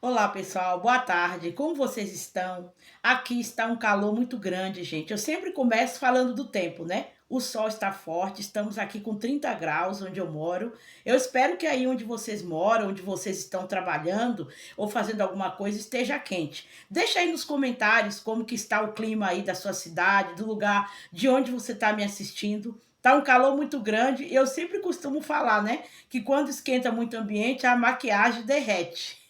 Olá, pessoal. Boa tarde. Como vocês estão? Aqui está um calor muito grande, gente. Eu sempre começo falando do tempo, né? O sol está forte, estamos aqui com 30 graus onde eu moro. Eu espero que aí onde vocês moram, onde vocês estão trabalhando ou fazendo alguma coisa, esteja quente. Deixa aí nos comentários como que está o clima aí da sua cidade, do lugar de onde você está me assistindo. Tá um calor muito grande e eu sempre costumo falar, né? Que quando esquenta muito o ambiente, a maquiagem derrete.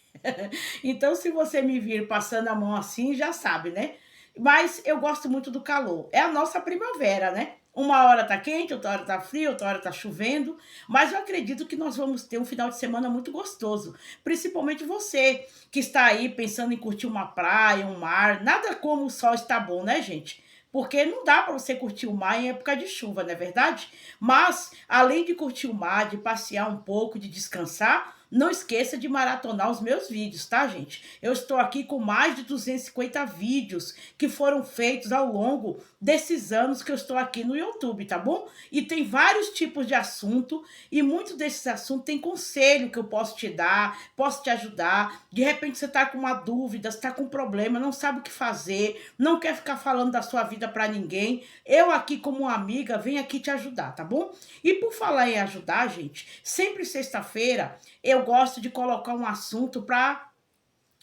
Então, se você me vir passando a mão assim, já sabe, né? Mas eu gosto muito do calor. É a nossa primavera, né? Uma hora tá quente, outra hora tá frio, outra hora tá chovendo, mas eu acredito que nós vamos ter um final de semana muito gostoso. Principalmente você que está aí pensando em curtir uma praia, um mar. Nada como o sol está bom, né, gente? Porque não dá para você curtir o mar em época de chuva, não é verdade? Mas, além de curtir o mar, de passear um pouco, de descansar, não esqueça de maratonar os meus vídeos, tá, gente? Eu estou aqui com mais de 250 vídeos que foram feitos ao longo desses anos que eu estou aqui no YouTube, tá bom? E tem vários tipos de assunto e muitos desses assuntos tem conselho que eu posso te dar, posso te ajudar. De repente você está com uma dúvida, está com um problema, não sabe o que fazer, não quer ficar falando da sua vida para ninguém. Eu aqui como uma amiga venho aqui te ajudar, tá bom? E por falar em ajudar, gente, sempre sexta-feira eu gosto de colocar um assunto para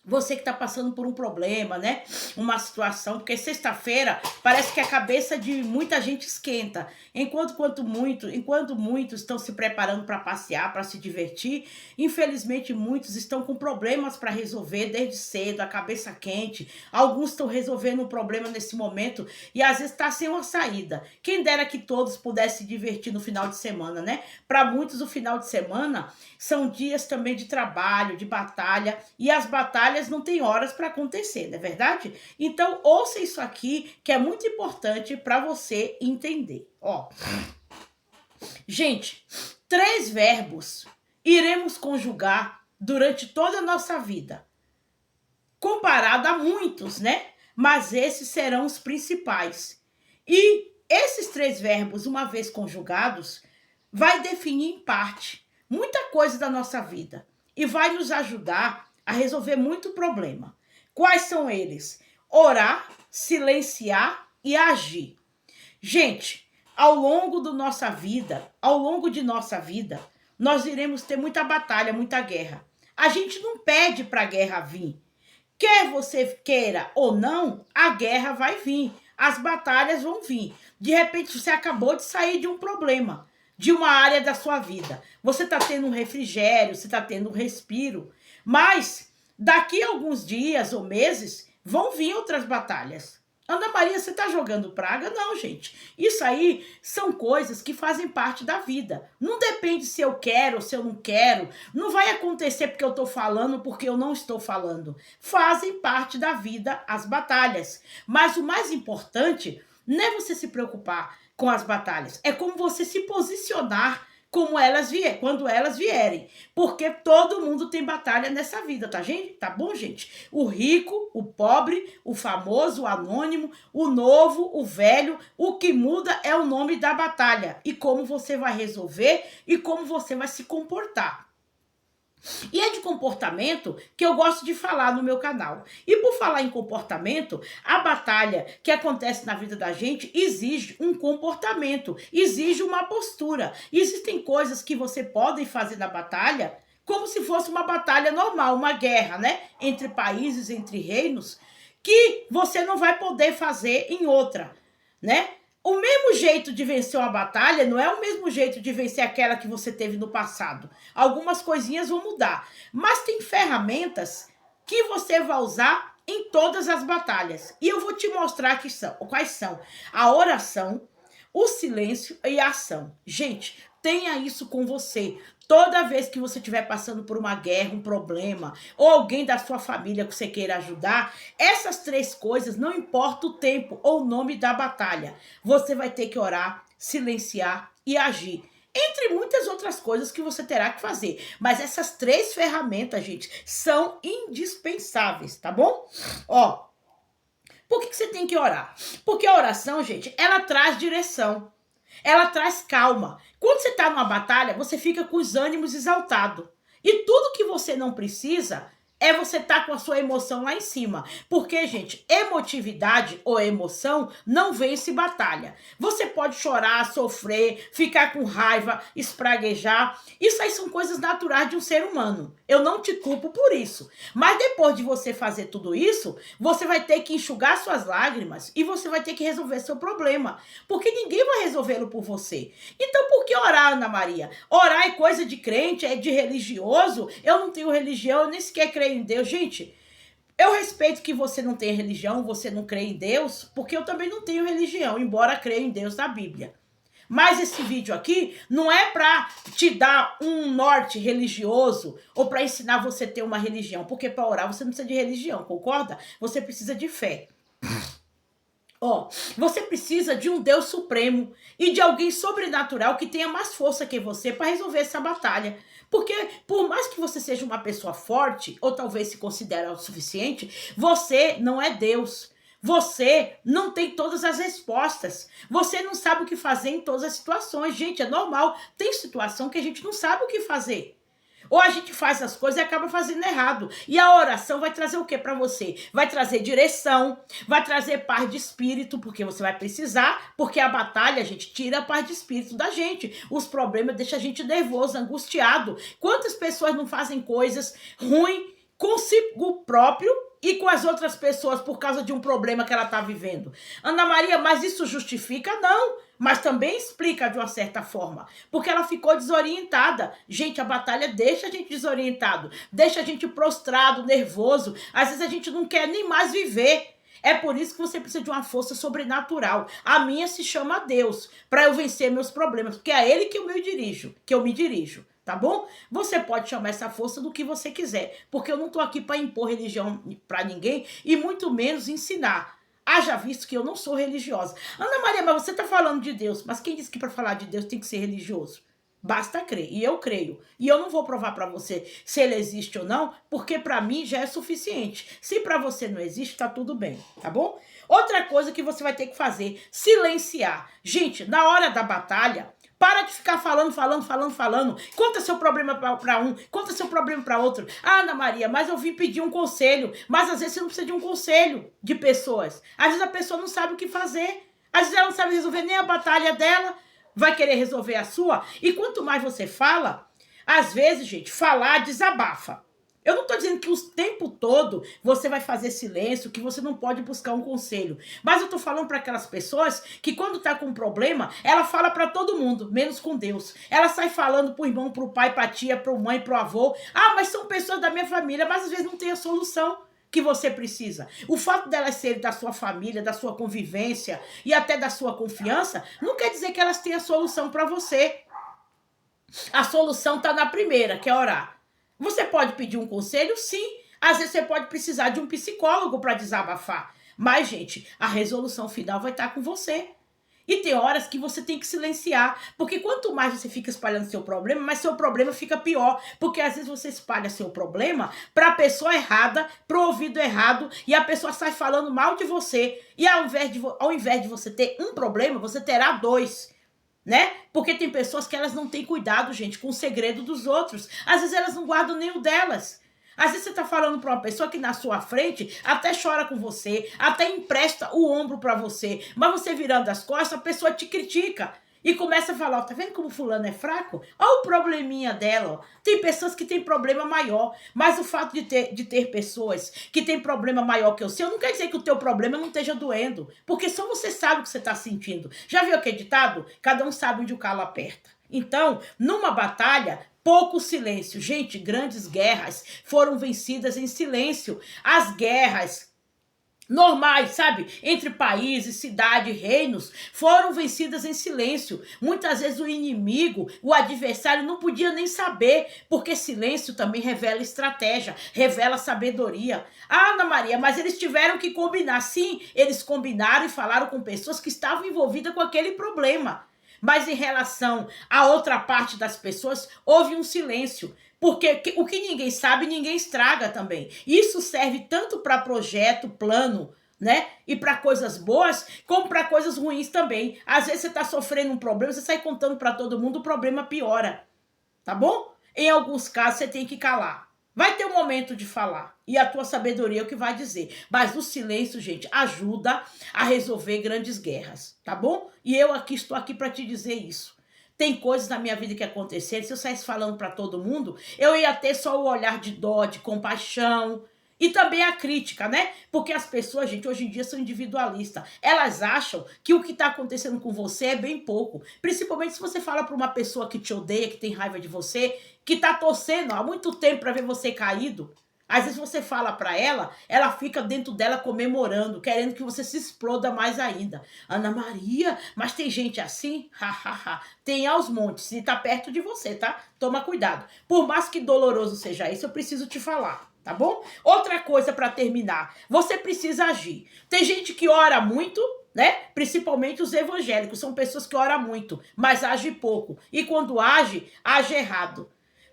você que está passando por um problema, né? Uma situação, porque sexta-feira parece que a cabeça de muita gente esquenta. Enquanto muitos estão se preparando para passear, para se divertir, infelizmente muitos estão com problemas para resolver desde cedo, a cabeça quente. Alguns estão resolvendo um problema nesse momento e às vezes está sem uma saída. Quem dera que todos pudessem se divertir no final de semana, né? Para muitos o final de semana são dias também de trabalho, de batalha, e as batalhas não têm horas para acontecer, não é verdade? Então, ouça isso aqui, que é muito importante para você entender. Ó, gente, 3 verbos iremos conjugar durante toda a nossa vida, comparado a muitos, né? Mas esses serão os principais. E esses 3 verbos, uma vez conjugados, vai definir em parte muita coisa da nossa vida e vai nos ajudar a resolver muito problema. Quais são eles? Orar, silenciar e agir. Gente, ao longo de nossa vida, nós iremos ter muita batalha, muita guerra. A gente não pede para a guerra vir. Quer você queira ou não, a guerra vai vir, as batalhas vão vir. De repente você acabou de sair de um problema, de uma área da sua vida. Você está tendo um refrigério, você está tendo um respiro, mas daqui a alguns dias ou meses vão vir outras batalhas. Ana Maria, você está jogando praga? Não, gente. Isso aí são coisas que fazem parte da vida. Não depende se eu quero ou se eu não quero. Não vai acontecer porque eu estou falando, porque eu não estou falando. Fazem parte da vida as batalhas. Mas o mais importante não é você se preocupar com as batalhas. É como você se posicionar quando elas vierem. Porque todo mundo tem batalha nessa vida, tá, gente? Tá bom, gente? O rico, o pobre, o famoso, o anônimo, o novo, o velho, o que muda é o nome da batalha e como você vai resolver e como você vai se comportar. E é de comportamento que eu gosto de falar no meu canal. E por falar em comportamento, a batalha que acontece na vida da gente exige um comportamento, exige uma postura. Existem coisas que você pode fazer na batalha como se fosse uma batalha normal, uma guerra, né? Entre países, entre reinos, que você não vai poder fazer em outra, né? O mesmo jeito de vencer uma batalha não é o mesmo jeito de vencer aquela que você teve no passado. Algumas coisinhas vão mudar, mas tem ferramentas que você vai usar em todas as batalhas. E eu vou te mostrar quais são a oração, o silêncio e a ação. Gente, tenha isso com você. Toda vez que você estiver passando por uma guerra, um problema, ou alguém da sua família que você queira ajudar, essas 3 coisas, não importa o tempo ou o nome da batalha, você vai ter que orar, silenciar e agir. Entre muitas outras coisas que você terá que fazer. Mas essas 3 ferramentas, gente, são indispensáveis, tá bom? Ó, por que você tem que orar? Porque a oração, gente, ela traz direção. Ela traz calma. Quando você está numa batalha, você fica com os ânimos exaltados. E tudo que você não precisa, é você estar com a sua emoção lá em cima. Porque, gente, emotividade ou emoção não vence batalha. Você pode chorar, sofrer, ficar com raiva, espraguejar. Isso aí são coisas naturais de um ser humano. Eu não te culpo por isso. Mas depois de você fazer tudo isso, você vai ter que enxugar suas lágrimas e você vai ter que resolver seu problema. Porque ninguém vai resolvê-lo por você. Então, por que orar, Ana Maria? Orar é coisa de crente, é de religioso. Eu não tenho religião, eu nem sequer creio em Deus. Gente, eu respeito que você não tenha religião, você não crê em Deus, porque eu também não tenho religião, embora creia em Deus na Bíblia. Mas esse vídeo aqui não é para te dar um norte religioso ou para ensinar você a ter uma religião, porque para orar você não precisa de religião, concorda? Você precisa de fé. Ó, você precisa de um Deus supremo e de alguém sobrenatural que tenha mais força que você para resolver essa batalha. Porque por mais que você seja uma pessoa forte, ou talvez se considere o suficiente, você não é Deus. Você não tem todas as respostas. Você não sabe o que fazer em todas as situações. Gente, é normal. Tem situação que a gente não sabe o que fazer. Ou a gente faz as coisas e acaba fazendo errado. E a oração vai trazer o que para você? Vai trazer direção, vai trazer paz de espírito, porque você vai precisar, porque a batalha, gente, tira a paz de espírito da gente. Os problemas deixam a gente nervoso, angustiado. Quantas pessoas não fazem coisas ruins consigo próprio e com as outras pessoas por causa de um problema que ela está vivendo? Ana Maria, mas isso justifica? Não. Mas também explica de uma certa forma, porque ela ficou desorientada. Gente, a batalha deixa a gente desorientado, deixa a gente prostrado, nervoso. Às vezes a gente não quer nem mais viver. É por isso que você precisa de uma força sobrenatural. A minha se chama Deus, para eu vencer meus problemas, porque é a Ele que eu me dirijo. Tá bom? Você pode chamar essa força do que você quiser, porque eu não tô aqui para impor religião para ninguém e muito menos ensinar. Haja visto que eu não sou religiosa. Ana Maria, mas você está falando de Deus. Mas quem disse que para falar de Deus tem que ser religioso? Basta crer. E eu creio. E eu não vou provar para você se ele existe ou não, porque para mim já é suficiente. Se para você não existe, tá tudo bem, tá bom? Outra coisa que você vai ter que fazer, silenciar. Gente, na hora da batalha, para de ficar falando. Conta seu problema para um, conta seu problema para outro. Ah, Ana Maria, mas eu vim pedir um conselho. Mas às vezes você não precisa de um conselho de pessoas. Às vezes a pessoa não sabe o que fazer. Às vezes ela não sabe resolver nem a batalha dela. Vai querer resolver a sua. E quanto mais você fala, às vezes, gente, falar desabafa. Eu não estou dizendo que o tempo todo você vai fazer silêncio, que você não pode buscar um conselho. Mas eu estou falando para aquelas pessoas que quando está com um problema, ela fala para todo mundo, menos com Deus. Ela sai falando pro irmão, pro pai, pra tia, pro mãe, pro avô. Ah, mas são pessoas da minha família, mas às vezes não tem a solução que você precisa. O fato delas serem da sua família, da sua convivência e até da sua confiança, não quer dizer que elas têm a solução para você. A solução está na primeira, que é orar. Você pode pedir um conselho? Sim. Às vezes você pode precisar de um psicólogo para desabafar. Mas, gente, a resolução final vai estar com você. E tem horas que você tem que silenciar. Porque quanto mais você fica espalhando seu problema, mais seu problema fica pior. Porque às vezes você espalha seu problema para a pessoa errada, para o ouvido errado, e a pessoa sai falando mal de você. E ao invés de você ter um problema, você terá dois. Né? Porque tem pessoas que elas não têm cuidado, gente, com o segredo dos outros. Às vezes elas não guardam nem o delas. Às vezes você tá falando para uma pessoa que na sua frente até chora com você, até empresta o ombro para você, mas você virando as costas, a pessoa te critica. E começa a falar, ó, tá vendo como fulano é fraco? Olha o probleminha dela, ó. Tem pessoas que têm problema maior, mas o fato de ter pessoas que têm problema maior que o seu, não quer dizer que o teu problema não esteja doendo, porque só você sabe o que você está sentindo. Já viu aquele ditado? Cada um sabe onde o calo aperta. Então, numa batalha, pouco silêncio. Gente, grandes guerras foram vencidas em silêncio. As guerras normais, sabe? Entre países, cidades, reinos, foram vencidas em silêncio. Muitas vezes o inimigo, o adversário, não podia nem saber, porque silêncio também revela estratégia, revela sabedoria. Ah, Ana Maria, mas eles tiveram que combinar. Sim, eles combinaram e falaram com pessoas que estavam envolvidas com aquele problema. Mas em relação à outra parte das pessoas, houve um silêncio. Porque o que ninguém sabe, ninguém estraga também. Isso serve tanto para projeto, plano, né? E para coisas boas, como para coisas ruins também. Às vezes você está sofrendo um problema, você sai contando para todo mundo, o problema piora. Tá bom? Em alguns casos você tem que calar. Vai ter um momento de falar. E a tua sabedoria é o que vai dizer. Mas o silêncio, gente, ajuda a resolver grandes guerras, tá bom? E eu aqui estou aqui para te dizer isso. Tem coisas na minha vida que aconteceram. Se eu saísse falando para todo mundo, eu ia ter só o olhar de dó, de compaixão. E também a crítica, né? Porque as pessoas, gente, hoje em dia são individualistas. Elas acham que o que está acontecendo com você é bem pouco. Principalmente se você fala para uma pessoa que te odeia, que tem raiva de você, que está torcendo há muito tempo para ver você caído. Às vezes você fala para ela fica dentro dela comemorando, querendo que você se exploda mais ainda. Ana Maria, mas tem gente assim? Tem aos montes e tá perto de você, tá? Toma cuidado. Por mais que doloroso seja isso, eu preciso te falar, tá bom? Outra coisa para terminar, você precisa agir. Tem gente que ora muito, né? Principalmente os evangélicos, são pessoas que oram muito, mas agem pouco. E quando age errado.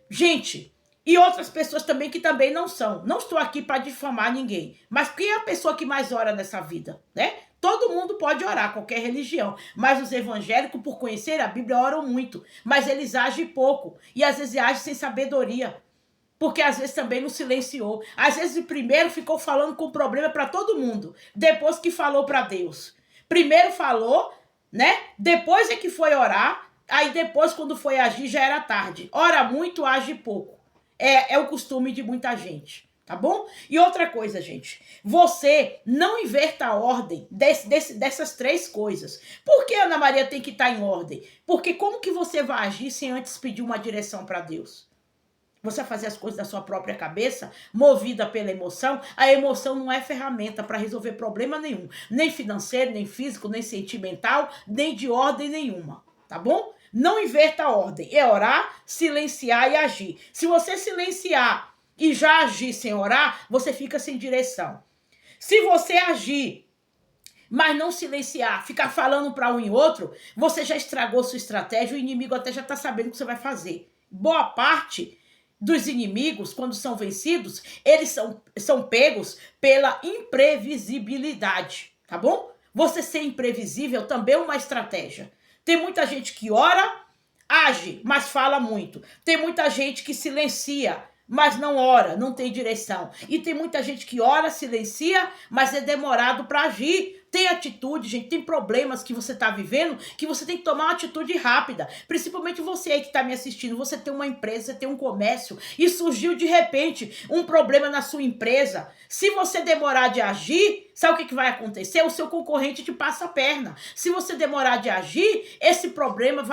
Gente, e outras pessoas também que também não são. Não estou aqui para difamar ninguém. Mas quem é a pessoa que mais ora nessa vida, né? Todo mundo pode orar, qualquer religião. Mas os evangélicos, por conhecer a Bíblia, oram muito. Mas eles agem pouco. E às vezes agem sem sabedoria. Porque às vezes também não silenciou. Às vezes primeiro ficou falando com problema para todo mundo. Depois que falou para Deus. Primeiro falou, né? Depois é que foi orar. Aí depois, quando foi agir, já era tarde. Ora muito, age pouco. É o costume de muita gente, tá bom? E outra coisa, gente. Você não inverta a ordem dessas três coisas. Por que a Ana Maria tem que estar em ordem? Porque como que você vai agir sem antes pedir uma direção para Deus? Você vai fazer as coisas da sua própria cabeça, movida pela emoção. A emoção não é ferramenta para resolver problema nenhum. Nem financeiro, nem físico, nem sentimental, nem de ordem nenhuma, tá bom? Não inverta a ordem. É orar, silenciar e agir. Se você silenciar e já agir sem orar, você fica sem direção. Se você agir, mas não silenciar, ficar falando para um e outro, você já estragou sua estratégia, o inimigo até já está sabendo o que você vai fazer. Boa parte dos inimigos, quando são vencidos, eles são pegos pela imprevisibilidade, tá bom? Você ser imprevisível também é uma estratégia. Tem muita gente que ora, age, mas fala muito. Tem muita gente que silencia, mas não ora, não tem direção. E tem muita gente que ora, silencia, mas é demorado para agir. Tem atitude, gente, tem problemas que você está vivendo que você tem que tomar uma atitude rápida. Principalmente você aí que está me assistindo. Você tem uma empresa, você tem um comércio e surgiu de repente um problema na sua empresa. Se você demorar de agir, sabe o que vai acontecer? O seu concorrente te passa a perna. Se você demorar de agir, esse problema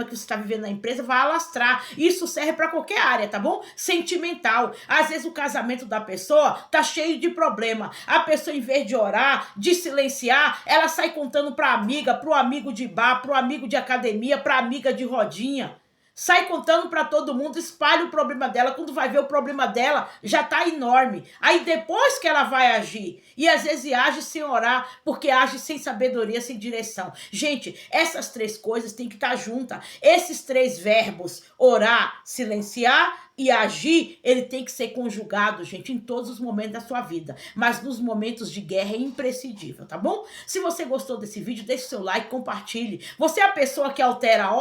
que você está vivendo na empresa vai alastrar. Isso serve para qualquer área, tá bom? Sentimental. Às vezes o casamento da pessoa tá cheio de problema. A pessoa, em vez de orar, de silenciar, ela sai contando pra amiga, pro amigo de bar, pro amigo de academia, pra amiga de rodinha. Sai contando para todo mundo, espalha o problema dela. Quando vai ver, o problema dela já tá enorme. Aí depois que ela vai agir. E às vezes age sem orar, porque age sem sabedoria, sem direção. Gente, essas três coisas têm que estar juntas. Esses três verbos, orar, silenciar e agir, ele tem que ser conjugado, gente, em todos os momentos da sua vida. Mas nos momentos de guerra é imprescindível, tá bom? Se você gostou desse vídeo, deixe seu like, compartilhe. Você é a pessoa que altera a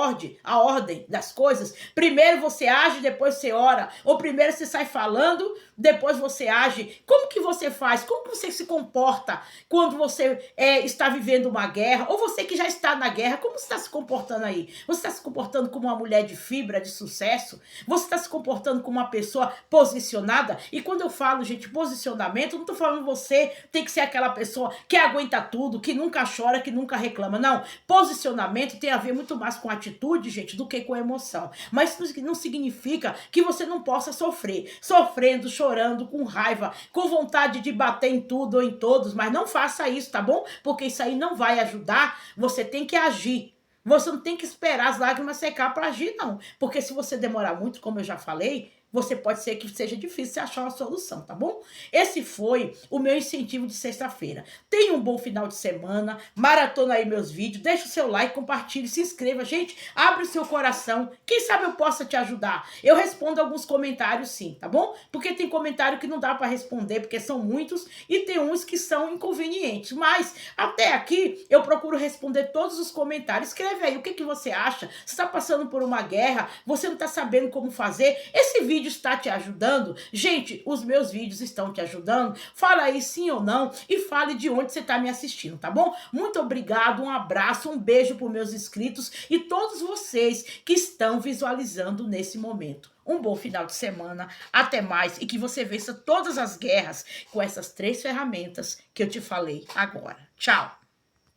ordem das coisas? Primeiro você age, depois você ora. Ou primeiro você sai falando, depois você age. Como que você faz? Como que você se comporta quando você está vivendo uma guerra? Ou você que já está na guerra, como você está se comportando aí? Você está se comportando como uma mulher de fibra, de sucesso? Você está se comportando como uma pessoa posicionada? E quando eu falo, gente, posicionamento, eu não estou falando você tem que ser aquela pessoa que aguenta tudo, que nunca chora, que nunca reclama. Não, posicionamento tem a ver muito mais com atitude, gente, do que com emoção. Mas isso não significa que você não possa sofrer. Sofrendo, chorando, com raiva, com vontade de bater em tudo ou em todos, mas não faça isso, tá bom? Porque isso aí não vai ajudar. Você tem que agir. Você não tem que esperar as lágrimas secar para agir, não. Porque se você demorar muito, como eu já falei, você pode ser que seja difícil você achar uma solução, tá bom? Esse foi o meu incentivo de sexta-feira. Tenha um bom final de semana, maratona aí meus vídeos, deixa o seu like, compartilhe, se inscreva. Gente, abre o seu coração. Quem sabe eu possa te ajudar. Eu respondo alguns comentários sim, tá bom? Porque tem comentário que não dá para responder, porque são muitos, e tem uns que são inconvenientes. Mas, até aqui, eu procuro responder todos os comentários. Escreve aí, o que você acha? Você está passando por uma guerra? Você não está sabendo como fazer? Esse vídeo vídeo está te ajudando? Gente, os meus vídeos estão te ajudando? Fala aí sim ou não e fale de onde você está me assistindo, tá bom? Muito obrigado, um abraço, um beijo para os meus inscritos e todos vocês que estão visualizando nesse momento. Um bom final de semana, até mais e que você vença todas as guerras com essas 3 ferramentas que eu te falei agora. Tchau!